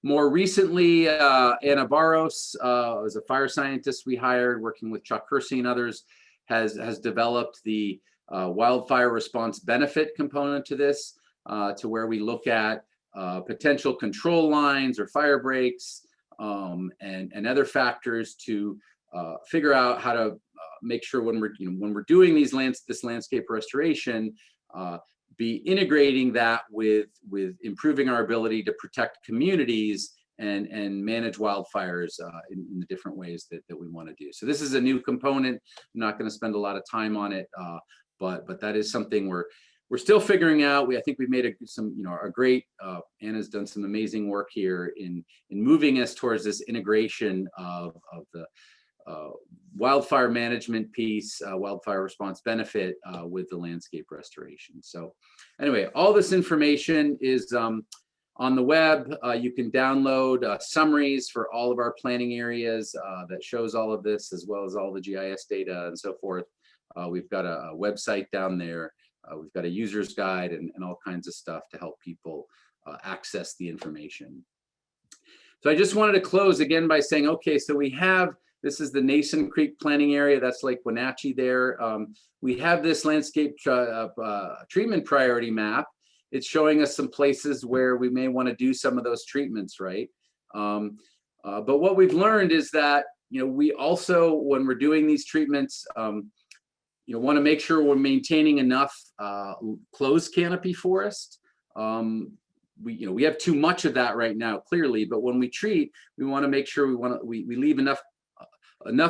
B: More recently, Anna Barros was a fire scientist we hired, working with Chuck Hersey and others, has developed the wildfire response benefit component to this, to where we look at potential control lines or fire breaks and other factors to figure out how to make sure when we're doing this landscape restoration, be integrating that with improving our ability to protect communities and manage wildfires in the different ways that we want to do. So this is a new component. I'm not going to spend a lot of time on it, but that is something we're still figuring out. I think we've made a great, Anna's done some amazing work here in moving us towards this integration of the wildfire management piece, wildfire response benefit with the landscape restoration. So anyway, all this information is on the web. You can download summaries for all of our planning areas that shows all of this, as well as all the GIS data and so forth. We've got a website down there. We've got a user's guide and all kinds of stuff to help people access the information. So I just wanted to close again by saying, okay, so this is the Nason Creek planning area. That's Lake Wenatchee there. We have this landscape treatment priority map. It's showing us some places where we may want to do some of those treatments, right? But what we've learned is that, we also, when we're doing these treatments, want to make sure we're maintaining enough closed canopy forest. We have too much of that right now, clearly, but when we treat, we want to make sure we leave enough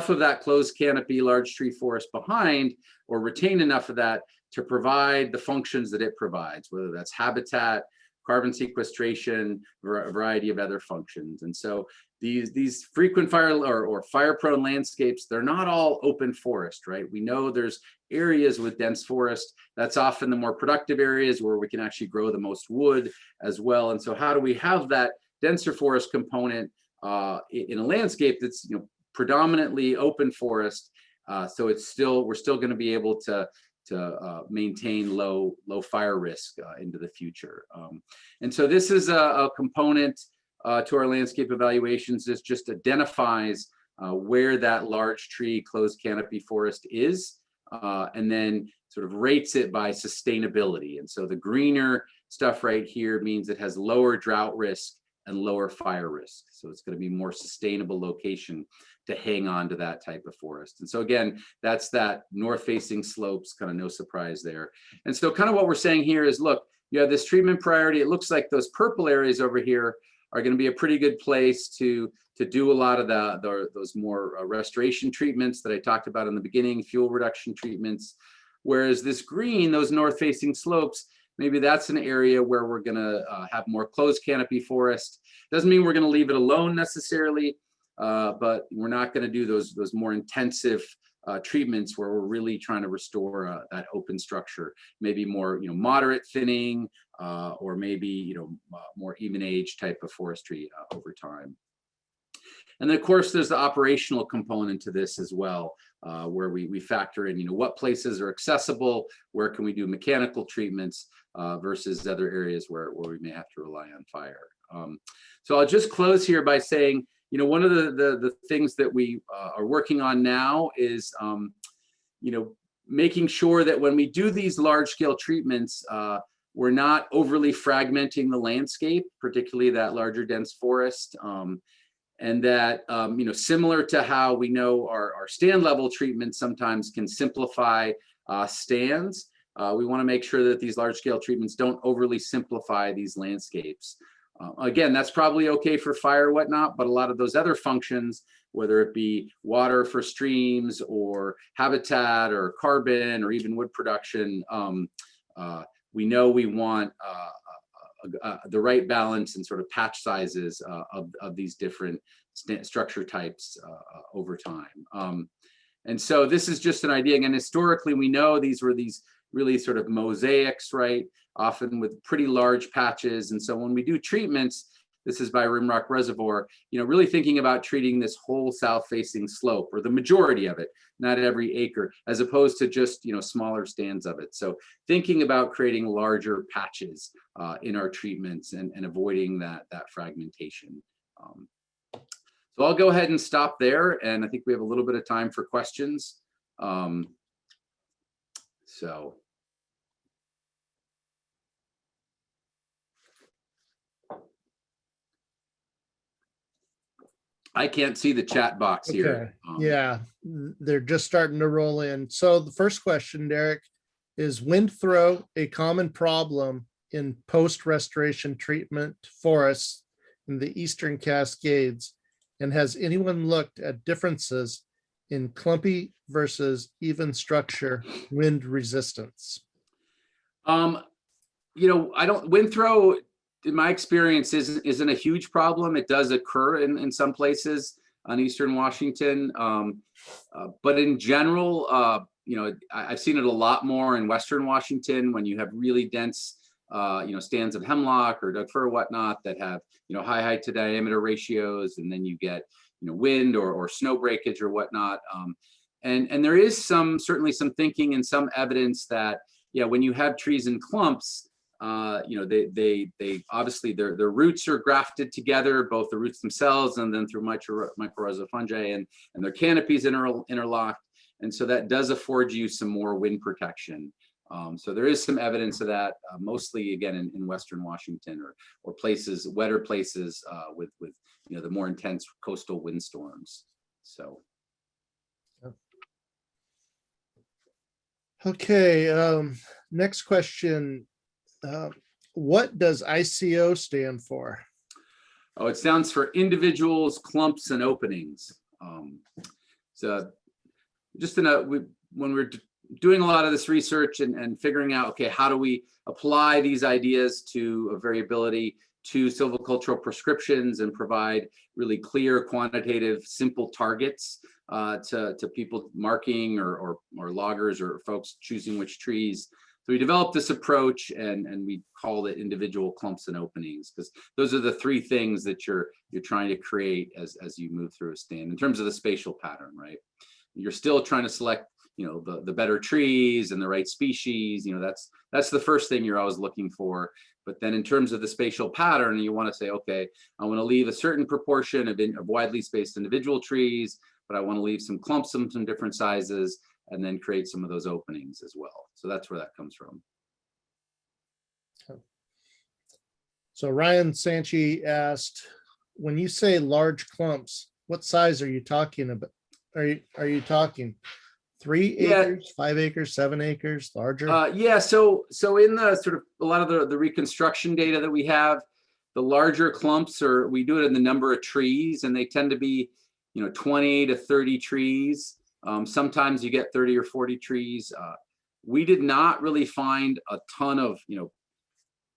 B: of that closed canopy large tree forest behind, or retain enough of that to provide the functions that it provides, whether that's habitat, carbon sequestration, a variety of other functions. And so these frequent fire or fire prone landscapes, they're not all open forest, right? We know there's areas with dense forest. That's often the more productive areas where we can actually grow the most wood as well. And so how do we have that denser forest component in a landscape that's predominantly open forest, so we're still going to be able to maintain low fire risk into the future. And so this is a component to our landscape evaluations. This just identifies where that large tree closed canopy forest is, and then sort of rates it by sustainability. And so the greener stuff right here means it has lower drought risk and lower fire risk. So it's going to be more sustainable location to hang on to that type of forest. And so again, that's that north facing slopes, kind of no surprise there. And so kind of what we're saying here is, look, you have this treatment priority. It looks like those purple areas over here are going to be a pretty good place to do a lot of those more restoration treatments that I talked about in the beginning, fuel reduction treatments. Whereas this green, those north facing slopes, maybe that's an area where we're going to have more closed canopy forest. Doesn't mean we're going to leave it alone necessarily, but we're not going to do those more intensive treatments where we're really trying to restore that open structure. Maybe more moderate thinning, or maybe more even age type of forestry over time. And then of course there's the operational component to this as well, where we factor in what places are accessible, where can we do mechanical treatments versus other areas where we may have to rely on fire. So I'll just close here by saying, one of the things that we are working on now is making sure that when we do these large scale treatments, we're not overly fragmenting the landscape, particularly that larger dense forest. And that, similar to how we know our stand level treatments sometimes can simplify stands, we want to make sure that these large scale treatments don't overly simplify these landscapes. Again, that's probably okay for fire or whatnot, but a lot of those other functions, whether it be water for streams or habitat or carbon or even wood production, we know we want the right balance and sort of patch sizes of these different structure types over time. And so this is just an idea. Again, historically, we know these were these really sort of mosaics, right? Often with pretty large patches. And so when we do treatments, this is by Rimrock Reservoir, really thinking about treating this whole south-facing slope, or the majority of it, not every acre, as opposed to just, smaller stands of it. So thinking about creating larger patches in our treatments and avoiding that fragmentation. So I'll go ahead and stop there, and I think we have a little bit of time for questions. So. I can't see the chat box here.
A: Yeah, they're just starting to roll in. So the first question, Derek, is wind throw a common problem in post-restoration treatment forests in the Eastern Cascades? And has anyone looked at differences in clumpy versus even structure wind resistance?
B: Wind throw, in my experience, isn't a huge problem. It does occur in some places on Eastern Washington. But in general, I've seen it a lot more in Western Washington when you have really dense, stands of hemlock or Doug fir or whatnot that have, high height to diameter ratios, and then you get, wind or snow breakage or whatnot. And there is certainly some thinking and some evidence that, when you have trees in clumps, they obviously their roots are grafted together, both the roots themselves and then through mycorrhizal fungi, and their canopies interlocked. And so that does afford you some more wind protection. So there is some evidence of that, mostly again in Western Washington or places, wetter places with the more intense coastal windstorms. So.
A: Okay, next question. What does ICO stand for?
B: Oh, it stands for individuals, clumps, and openings. So just when we're doing a lot of this research and figuring out, okay, how do we apply these ideas to a variability to silvicultural prescriptions and provide really clear, quantitative, simple targets to people marking or loggers or folks choosing which trees. So we developed this approach and we called it individual clumps and openings, because those are the three things that you're trying to create as you move through a stand in terms of the spatial pattern, right? You're still trying to select, the better trees and the right species. That's the first thing you're always looking for. But then in terms of the spatial pattern, you want to say, okay, I want to leave a certain proportion of widely spaced individual trees, but I want to leave some clumps, some different sizes, and then create some of those openings as well. So that's where that comes from.
A: So Ryan Sanchi asked, when you say large clumps, what size are you talking about? Are you talking 3 acres, 5 acres, 7 acres, larger?
B: So in the sort of a lot of the reconstruction data that we have, the larger clumps we do it in the number of trees, and they tend to be 20 to 30 trees. Sometimes you get 30 or 40 trees. We did not really find a ton of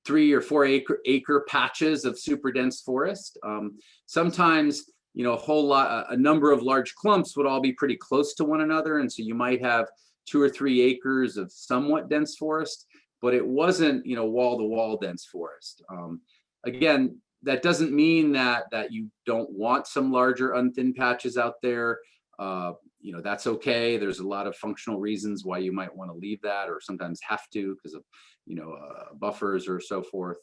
B: 3 or 4 acre patches of super dense forest. Sometimes a number of large clumps would all be pretty close to one another, and so you might have 2 or 3 acres of somewhat dense forest, but it wasn't wall to wall dense forest. Again, that doesn't mean that you don't want some larger unthinned patches out there. That's okay. There's a lot of functional reasons why you might want to leave that, or sometimes have to because of buffers or so forth.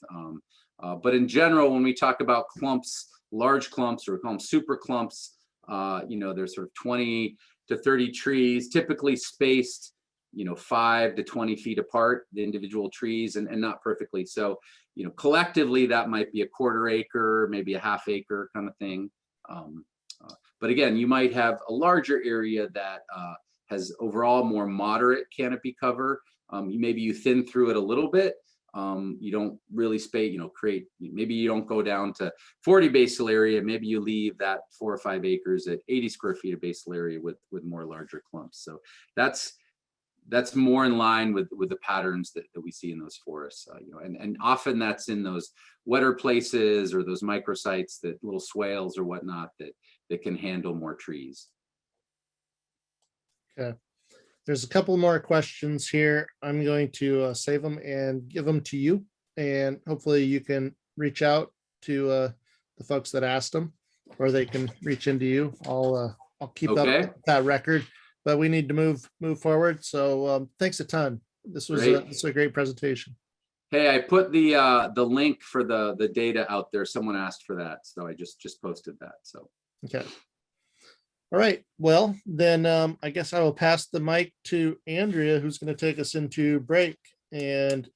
B: But in general, when we talk about clumps, large clumps, or we call them super clumps, There's sort of 20 to 30 trees, typically spaced, 5 to 20 feet apart, the individual trees, and not perfectly. So, collectively, that might be a quarter acre, maybe a half acre kind of thing. But again, you might have a larger area that has overall more moderate canopy cover. Maybe you thin through it a little bit. You don't really maybe you don't go down to 40 basal area. Maybe you leave that 4 or 5 acres at 80 square feet of basal area with more larger clumps. So that's more in line with the patterns that we see in those forests. And often that's in those wetter places or those microsites, that little swales or whatnot that can handle more trees.
A: Okay. There's a couple more questions here. I'm going to save them and give them to you. And hopefully you can reach out to the folks that asked them, or they can reach into you. I'll keep
B: Okay.
A: up that record, but we need to move forward. So thanks a ton. This was a great presentation.
B: Hey, I put the link for the data out there. Someone asked for that, so I just posted that. So
A: okay. All right. Well, then I guess I will pass the mic to Andrea, who's going to take us into break and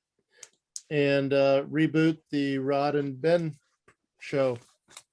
A: reboot the Rod and Ben show.